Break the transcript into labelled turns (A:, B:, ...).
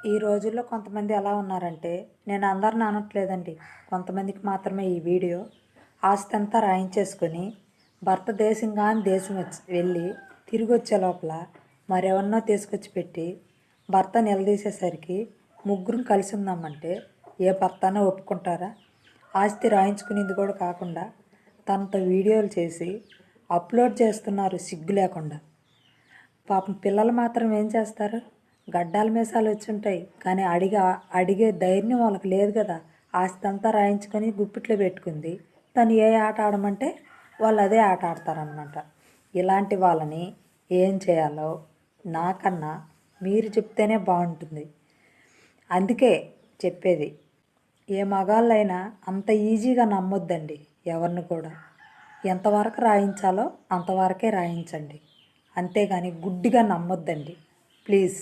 A: ఈ రోజుల్లో కొంతమంది ఎలా ఉన్నారంటే, నేను అందరిని అనట్లేదండి, కొంతమందికి మాత్రమే ఈ వీడియో. ఆస్తి అంతా రాయించేసుకొని భర్త దేశం కానీ దేశం వెళ్ళి తిరిగి వచ్చే లోపల మరెవరినో తీసుకొచ్చి పెట్టి భర్త నిలదీసేసరికి ముగ్గురం కలిసి ఉందామంటే ఏ భర్తనో ఒప్పుకుంటారా? ఆస్తి రాయించుకునేది కూడా కాకుండా తనతో వీడియోలు చేసి అప్లోడ్ చేస్తున్నారు సిగ్గు లేకుండా. పాపం పిల్లలు మాత్రం ఏం చేస్తారు? గడ్డాల మీసాలు వచ్చి ఉంటాయి, కానీ అడిగే ధైర్యం వాళ్ళకి లేదు కదా. ఆస్తి అంతా రాయించుకొని గుప్పిట్లో పెట్టుకుంది. తను ఏ ఆట ఆడమంటే వాళ్ళు అదే ఆట ఆడతారనమాట. ఇలాంటి వాళ్ళని ఏం చేయాలో నాకన్నా మీరు చెప్తేనే బాగుంటుంది. అందుకే చెప్పేది, ఏ మగాళ్ళైనా అంత ఈజీగా నమ్మొద్దండి ఎవరిని కూడా. ఎంతవరకు రాయించాలో అంతవరకే రాయించండి, అంతేగాని గుడ్డిగా నమ్మొద్దండి ప్లీజ్.